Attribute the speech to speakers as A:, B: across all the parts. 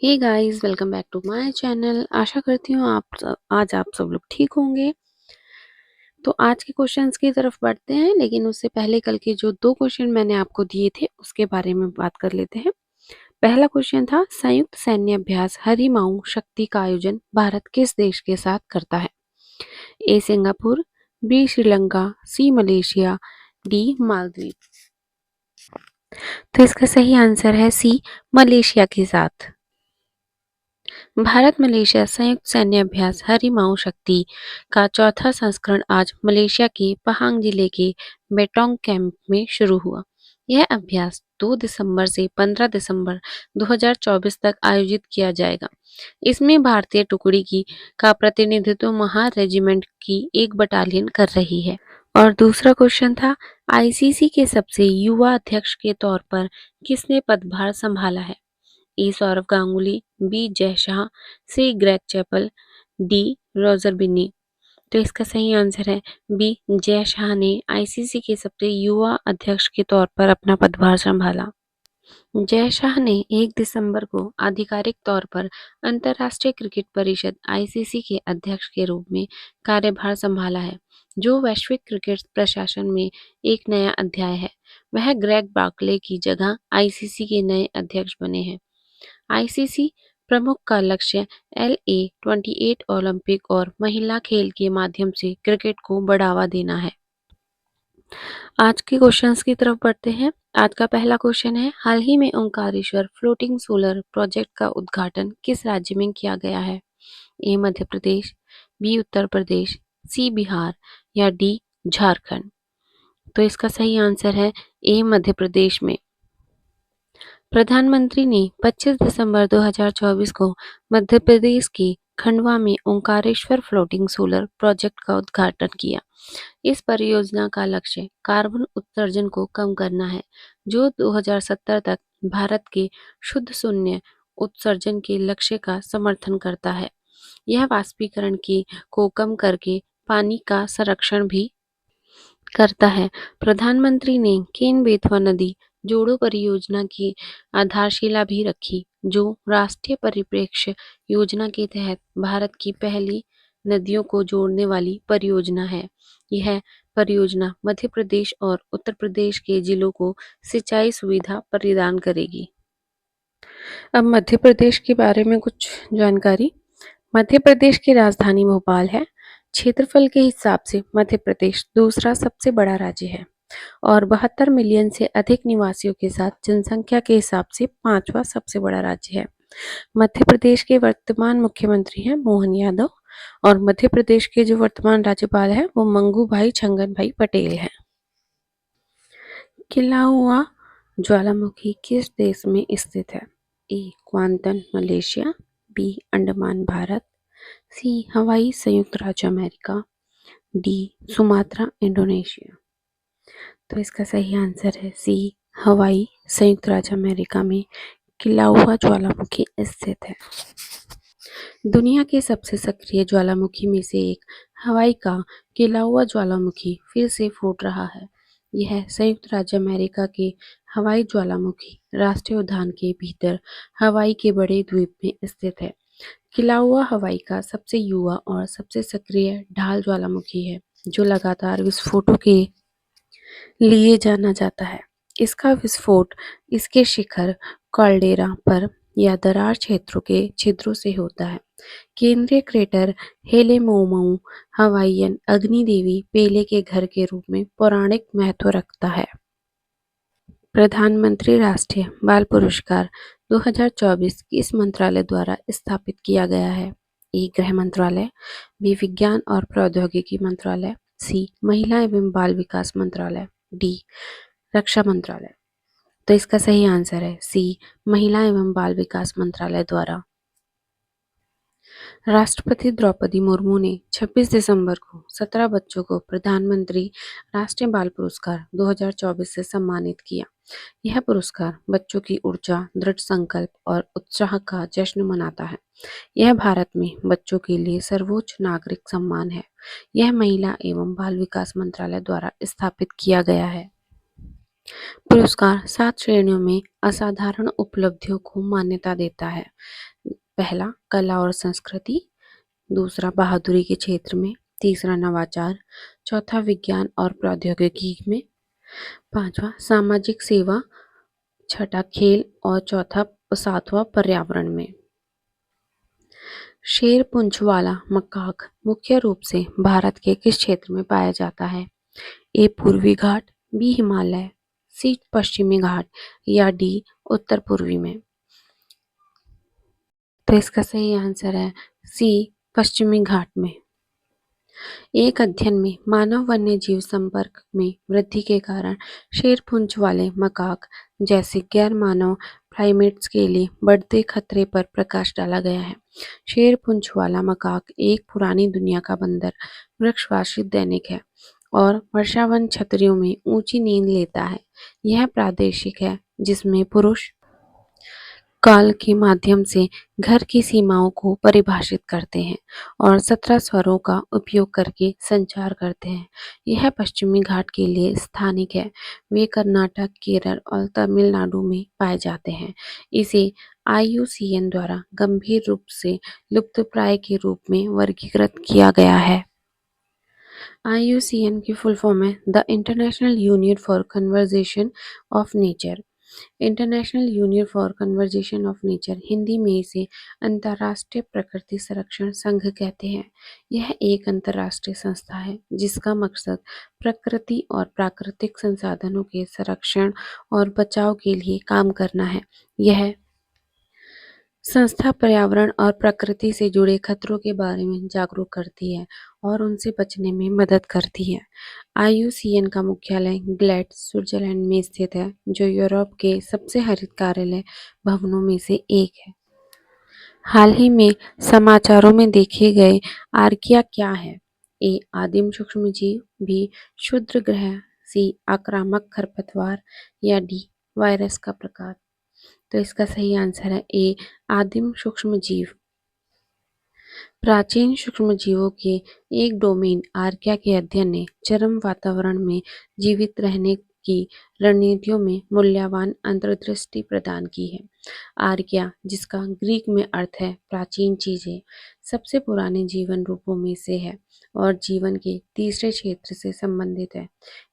A: Hey guys, welcome back to my channel. आशा करती हूँ आज आप सब लोग ठीक होंगे। तो आज के क्वेश्चंस की तरफ बढ़ते हैं, लेकिन उससे पहले कल के जो 2 क्वेश्चन मैंने आपको दिए थे उसके बारे में बात कर लेते हैं। पहला क्वेश्चन था, संयुक्त सैन्य अभ्यास हरिमाऊ शक्ति का आयोजन भारत किस देश के साथ करता है? ए सिंगापुर, बी श्रीलंका, सी मलेशिया, डी मालदीव। तो इसका सही आंसर है सी, मलेशिया के साथ। भारत मलेशिया संयुक्त सैन्य अभ्यास हरिमाऊ शक्ति का चौथा संस्करण आज मलेशिया के पहांग जिले के बेटोंग कैंप में शुरू हुआ। यह अभ्यास 2 दिसंबर से 15 दिसंबर 2024 तक आयोजित किया जाएगा। इसमें भारतीय टुकड़ी की का प्रतिनिधित्व महा रेजिमेंट की एक बटालियन कर रही है। और दूसरा क्वेश्चन था, आईसीसी के सबसे युवा अध्यक्ष के तौर पर किसने पदभार संभाला है? ए Saurav Ganguly, B Jay Shah, C Greg Chappell, D Roger Binny. तो इसका सही आंसर है बी, जय शाह ने आईसीसी के सबसे युवा अध्यक्ष के तौर पर अपना पदभार संभाला। जय शाह ने 1 दिसंबर को आधिकारिक तौर पर अंतर्राष्ट्रीय क्रिकेट परिषद आईसीसी के अध्यक्ष के रूप में कार्यभार संभाला है, जो वैश्विक क्रिकेट प्रशासन में एक नया अध्याय है। वह ग्रेग बार्कले की जगह आईसीसी के नए अध्यक्ष बने हैं। आईसीसी प्रमुख का लक्ष्य LA28 ओलंपिक और महिला खेल के माध्यम से क्रिकेट को बढ़ावा देना है। आज के क्वेश्चंस की तरफ बढ़ते हैं। आज का पहला क्वेश्चन है, हाल ही में ओंकारेश्वर फ्लोटिंग सोलर प्रोजेक्ट का उद्घाटन किस राज्य में किया गया है? ए मध्य प्रदेश, बी उत्तर प्रदेश, सी बिहार या डी झारखंड। तो इसका सही आंसर है ए मध्य प्रदेश में। प्रधानमंत्री ने 25 दिसंबर 2024 को मध्य प्रदेश के खंडवा में ओंकारेश्वर फ्लोटिंग सोलर प्रोजेक्ट का उद्घाटन किया। इस परियोजना का लक्ष्य कार्बन उत्सर्जन को कम करना है, जो 2070 तक भारत के शुद्ध शून्य उत्सर्जन के लक्ष्य का समर्थन करता है। यह वाष्पीकरण को कम करके पानी का संरक्षण भी करता है। प्रधानमंत्री ने केन बेतवा नदी जोड़ो परियोजना की आधारशिला भी रखी, जो राष्ट्रीय परिप्रेक्ष्य योजना के तहत भारत की पहली नदियों को जोड़ने वाली परियोजना है। यह परियोजना मध्य प्रदेश और उत्तर प्रदेश के जिलों को सिंचाई सुविधा प्रदान करेगी। अब मध्य प्रदेश के बारे में कुछ जानकारी। मध्य प्रदेश की राजधानी भोपाल है। क्षेत्रफल के हिसाब से मध्य प्रदेश दूसरा सबसे बड़ा राज्य है और 72 मिलियन से अधिक निवासियों के साथ जनसंख्या के हिसाब से 5वां सबसे बड़ा राज्य है। मध्य प्रदेश के वर्तमान मुख्यमंत्री हैं मोहन यादव और मध्य प्रदेश के जो वर्तमान राज्यपाल हैं वो मंगू भाई छंगन भाई पटेल हैं। किलाउआ ज्वालामुखी किस देश में स्थित है? ए क्वांतन मलेशिया, बी अंडमान भारत, सी हवाई संयुक्त राज्य अमेरिका, डी सुमात्रा इंडोनेशिया। तो इसका सही आंसर है सी, हवाई संयुक्त राज्य अमेरिका में किलाउआ ज्वालामुखी स्थित है। दुनिया के सबसे सक्रिय ज्वालामुखी में से एक हवाई का किलाउआ ज्वालामुखी फिर से फूट रहा है। यह संयुक्त राज्य अमेरिका के हवाई ज्वालामुखी राष्ट्रीय उद्यान के भीतर हवाई के बड़े द्वीप में स्थित है। किलाउआ हवाई का सबसे युवा और सबसे सक्रिय ढाल ज्वालामुखी है, जो लगातार विस्फोटों के लिए जाना जाता है। इसका विस्फोट इसके शिखर कॉल्डेरा पर या दरार क्षेत्रों के छिद्रों से होता है। केंद्रीय क्रेटर हेलेमोमऊ हवाईयन अग्नि देवी पेले के घर के रूप में पौराणिक महत्व रखता है। प्रधानमंत्री राष्ट्रीय बाल पुरस्कार 2024 किस मंत्रालय द्वारा स्थापित किया गया है? ए गृह मंत्रालय, बी विज्ञान और प्रौद्योगिकी मंत्रालय, सी महिला एवं बाल विकास मंत्रालय, डी रक्षा मंत्रालय। तो इसका सही आंसर है सी, महिला एवं बाल विकास मंत्रालय द्वारा। राष्ट्रपति द्रौपदी मुर्मू ने 26 दिसंबर को 17 बच्चों को प्रधानमंत्री राष्ट्रीय बाल पुरस्कार 2024 से सम्मानित किया। यह पुरस्कार बच्चों की ऊर्जा, दृढ़ संकल्प और उत्साह का जश्न मनाता है। यह भारत में बच्चों के लिए सर्वोच्च नागरिक सम्मान है। यह महिला एवं बाल विकास मंत्रालय द्वारा स्थापित किया गया है। पुरस्कार 7 श्रेणियों में असाधारण उपलब्धियों को मान्यता देता है। पहला कला और संस्कृति, दूसरा बहादुरी के क्षेत्र में, तीसरा नवाचार, चौथा विज्ञान और प्रौद्योगिकी में, पांचवा सामाजिक सेवा, छठा खेल और चौथा सातवां पर्यावरण में। शेर पूंछ वाला मकाक मुख्य रूप से भारत के किस क्षेत्र में पाया जाता है? ए पूर्वी घाट, बी हिमालय, सी पश्चिमी घाट या डी उत्तर पूर्वी में। तो इसका सही आंसर है सी पश्चिमी घाट में। एक अध्ययन में मानव वन्य जीव संपर्क में वृद्धि के कारण शेर पूंछ वाले मकाक जैसे गैर मानव प्राइमेट्स के लिए बढ़ते खतरे पर प्रकाश डाला गया है। शेर पूंछ वाला मकाक एक पुरानी दुनिया का बंदर वृक्षवासी दैनिक है और वर्षावन छतरियों में ऊंची नींद लेता है। यह प्रादेशिक है जिसमें पुरुष काल के माध्यम से घर की सीमाओं को परिभाषित करते हैं और 17 स्वरों का उपयोग करके संचार करते हैं। यह पश्चिमी घाट के लिए स्थानिक है। वे कर्नाटक, केरल और तमिलनाडु में पाए जाते हैं। इसे IUCN द्वारा गंभीर रूप से लुप्तप्राय के रूप में वर्गीकृत किया गया है। IUCN की फुल फॉर्म है the international union for conservation of nature. International union for conservation of nature, Hindi में इसे अंतर्राष्ट्रीय प्रकृति संरक्षण संघ कहते हैं। यह एक अंतर्राष्ट्रीय संस्था है जिसका मकसद प्रकृति और प्राकृतिक संसाधनों के संरक्षण और बचाव के लिए काम करना है। यह संस्था पर्यावरण और प्रकृति से जुड़े खतरों के बारे में जागरूक करती है और उनसे बचने में मदद करती है। IUCN का मुख्यालय ग्लैड, स्विट्जरलैंड में स्थित है, जो यूरोप के सबसे हरित कार्यालय भवनों में से एक है। हाल ही में समाचारों में देखे गए आर्किया क्या है? ए आदिम सूक्ष्मजीव, बी क्षुद्र ग्रह, सी आक्रामक खरपतवार या डी वायरस का प्रकार। तो इसका सही आंसर है ए आदिम सूक्ष्मजीव। प्राचीन सूक्ष्मजीवों के एक डोमेन आर्किया के अध्ययन ने चरम वातावरण में जीवित रहने की रणनीतियों में मूल्यवान अंतर्दृष्टि प्रदान की है। आर्किया, जिसका ग्रीक में अर्थ है प्राचीन चीजें, सबसे पुराने जीवन रूपों में से है और जीवन के तीसरे क्षेत्र से संबंधित है।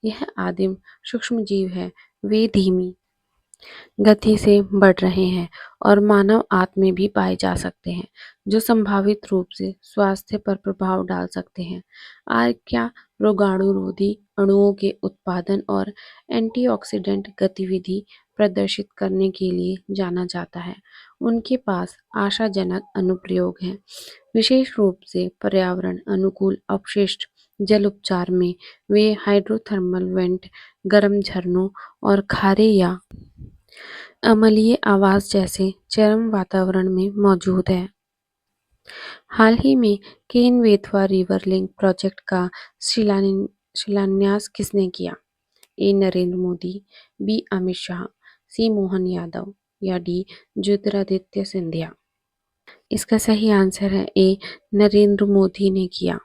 A: यह आदिम सूक्ष्मजीव है। वे धीमी गति से बढ़ रहे हैं और मानव आंत में भी पाए जा सकते हैं, जो संभावित रूप से स्वास्थ्य पर प्रभाव डाल सकते हैं। आर्किया रोगाणुरोधी अणुओं के उत्पादन और एंटीऑक्सीडेंट गतिविधि प्रदर्शित करने के लिए जाना जाता है। उनके पास आशाजनक अनुप्रयोग हैं, विशेष रूप से पर्यावरण अनुकूल अपशिष्ट जल उपचार में। वे हाइड्रोथर्मल वेंट, गर्म झरनों और खारे या अम्लीय आवास जैसे चरम वातावरण में मौजूद है। हाल ही में Ken Betwa river link project का शिलान्यास किसने किया? ए नरेंद्र मोदी, बी अमित शाह, सी मोहन यादव या डी ज्योतिरादित्य सिंधिया। इसका सही आंसर है ए नरेंद्र मोदी ने किया।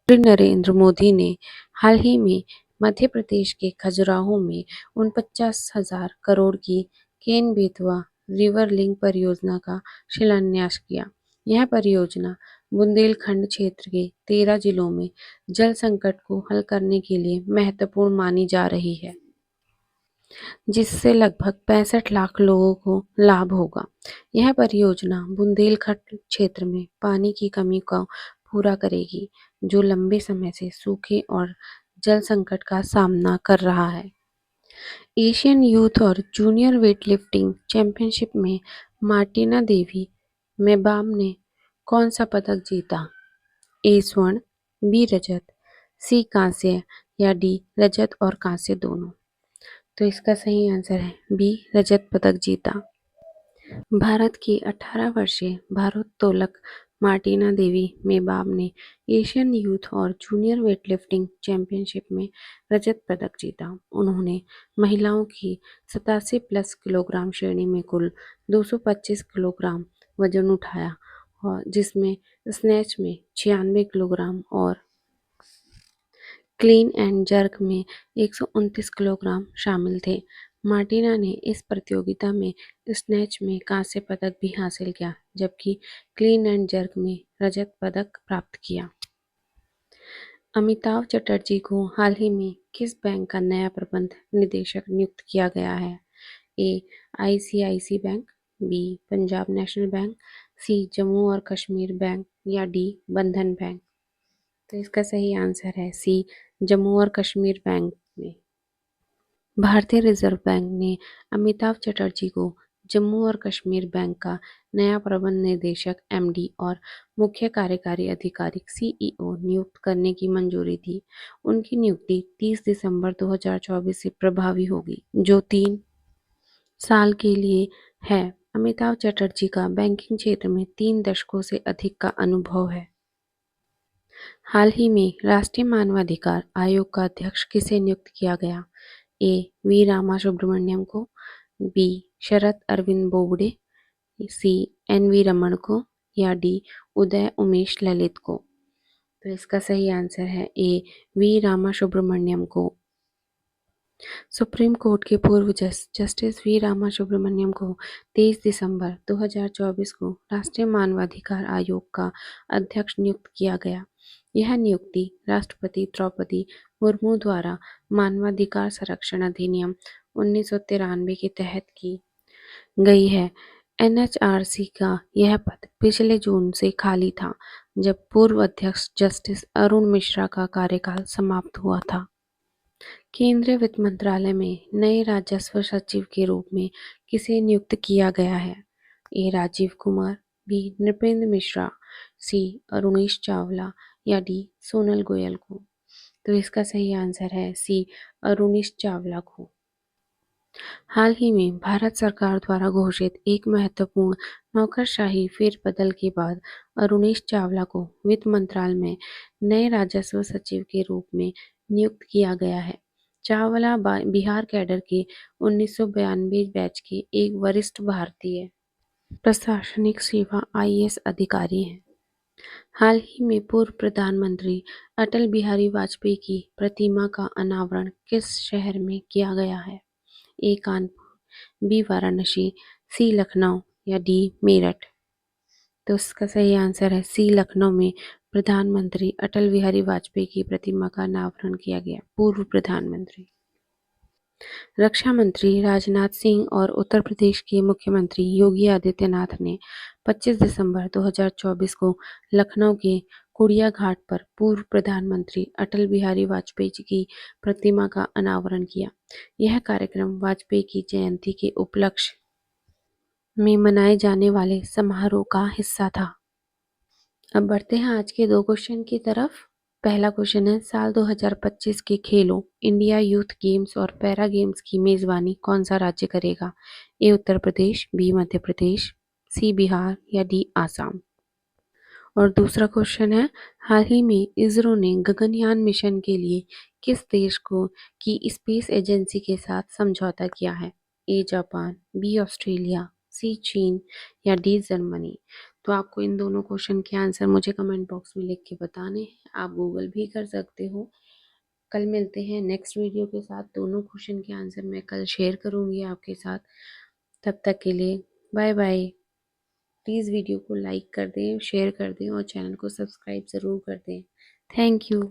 A: नरेंद्र मोदी ने हाल ही में मध्य प्रदेश के खजुराहो में 49,000 करोड़ की केन बेतवा रिवर लिंक परियोजना का शिलान्यास किया। यह परियोजना बुंदेलखंड क्षेत्र के 13 जिलों में जल संकट को हल करने के लिए महत्वपूर्ण मानी जा रही है, जिससे लगभग 65 लाख लोगों को लाभ होगा। यह परियोजना बुंदेलखंड क्षेत्र में पानी की कमी को पूरा करेगी, जो लंबे समय से सूखे और जल संकट का सामना कर रहा है। एशियन यूथ और जूनियर वेटलिफ्टिंग चैंपियनशिप में मार्टिना देवी मेबाम ने कौन सा पदक जीता? ए स्वर्ण, बी रजत, सी कांस्य या डी रजत और कांस्य दोनों। तो इसका सही आंसर है बी रजत पदक जीता। भारत की 18 वर्षीय भारोत्तोलक मार्टिना देवी मेबाम ने एशियन यूथ और जूनियर वेटलिफ्टिंग चैंपियनशिप में रजत पदक जीता। उन्होंने महिलाओं की 87 प्लस किलोग्राम श्रेणी में कुल 225 किलोग्राम वजन उठाया, और जिसमें स्नैच में 96 किलोग्राम और क्लीन एंड जर्क में 129 किलोग्राम शामिल थे। मार्टिना ने इस प्रतियोगिता में स्नैच में कांस्य पदक भी हासिल किया, जबकि क्लीन एंड जर्क में रजत पदक प्राप्त किया। अमिताभ चटर्जी को हाल ही में किस बैंक का नया प्रबंध निदेशक नियुक्त किया गया है? A. ICICI Bank, B. Punjab National Bank, C. Jammu और कश्मीर बैंक या डी. बंधन बैंक। तो इसका सही आंसर है सी. जम्मू और कश्मीर बैंक में। भारतीय रिजर्व बैंक ने अमिताभ चटर्जी को जम्मू और कश्मीर बैंक का नया प्रबंध निदेशक एमडी और मुख्य कार्यकारी अधिकारी सीईओ नियुक्त करने की मंजूरी दी। उनकी नियुक्ति 30 दिसंबर 2024 से प्रभावी होगी, जो 3 साल के लिए है। अमिताभ चटर्जी का बैंकिंग क्षेत्र में 3 दशकों से अधिक का अनुभव है। हाल ही में राष्ट्रीय मानवाधिकार आयोग का अध्यक्ष किसे नियुक्त किया गया? ए. वी रामासुब्रमण्यम को, बी. शरद अरविंद बोबडे, सी. एन वी रमन को या डी. उदय उमेश ललित को। तो इसका सही आंसर है ए. वी रामासुब्रमण्यम को। सुप्रीम कोर्ट के पूर्व जस्टिस वी रामासुब्रमण्यम को 23 दिसंबर 2024 को राष्ट्रीय मानवाधिकार आयोग का अध्यक्ष नियुक्त किया गया। यह नियुक्ति राष्ट्रपति द्रौपदी मुर्मू द्वारा मानवाधिकार संरक्षण अधिनियम 1993 के तहत की गई है। एनएचआरसी का यह पद पिछले जून से खाली था, जब पूर्व अध्यक्ष जस्टिस अरुण मिश्रा का कार्यकाल समाप्त हुआ था। केंद्रीय वित्त मंत्रालय में नए राजस्व सचिव के रूप में किसे नियुक्त किया गया है? ए. राजीव कुमार, बी. नृपेंद्र मिश्रा, सी. अरुणेश चावला या डी. सोनल गोयल को। तो इसका सही आंसर है सी. अरुणेश चावला को। हाल ही में भारत सरकार द्वारा घोषित एक महत्वपूर्ण नौकरशाही फेरबदल के बाद अरुणेश चावला को वित्त मंत्रालय में नए राजस्व सचिव के रूप में नियुक्त किया गया है। चावला बिहार कैडर के 1992 बैच के एक वरिष्ठ भारतीय प्रशासनिक सेवा आईएएस अधिकारी हैं। हाल ही में पूर्व प्रधानमंत्री अटल बिहारी वाजपेयी की प्रतिमा का अनावरण किस शहर में किया गया है? ए. कानपुर, बी. वाराणसी, सी. लखनऊ या डी. मेरठ। तो इसका सही आंसर है सी. लखनऊ में प्रधानमंत्री अटल बिहारी वाजपेयी की प्रतिमा का अनावरण किया गया। पूर्व प्रधानमंत्री रक्षा मंत्री राजनाथ सिंह और उत्तर प्रदेश के मुख्यमंत्री योगी आदित्यनाथ ने 25 दिसंबर 2024 को लखनऊ के कुड़िया घाट पर पूर्व प्रधानमंत्री अटल बिहारी वाजपेयी जी की प्रतिमा का अनावरण किया। यह कार्यक्रम वाजपेयी की जयंती के उपलक्ष्य में मनाए जाने वाले समारोह का हिस्सा था। अब बढ़ते हैं आज के 2 क्वेश्चन की तरफ। पहला क्वेश्चन है, साल 2025 के खेलों इंडिया यूथ गेम्स और पैरा गेम्स की मेजबानी कौन सा राज्य करेगा? ए. उत्तर प्रदेश, बी. मध्य प्रदेश, सी. बिहार या डी. आसाम। और दूसरा क्वेश्चन है, हाल ही में इसरो ने गगनयान मिशन के लिए किस देश को की स्पेस एजेंसी के साथ समझौता किया है? A. Japan, B. Australia, C. चीन या डी. जर्मनी। तो आपको इन दोनों क्वेश्चन के आंसर मुझे कमेंट बॉक्स में लिख के बताने हैं। आप गूगल भी कर सकते हो। कल मिलते हैं नेक्स्ट वीडियो के साथ। दोनों क्वेश्चन के आंसर मैं कल शेयर करूंगी आपके साथ। तब तक के लिए बाय बाय। प्लीज़ वीडियो को लाइक कर दें, शेयर कर दें और चैनल को सब्सक्राइब ज़रूर कर दें। Thank you.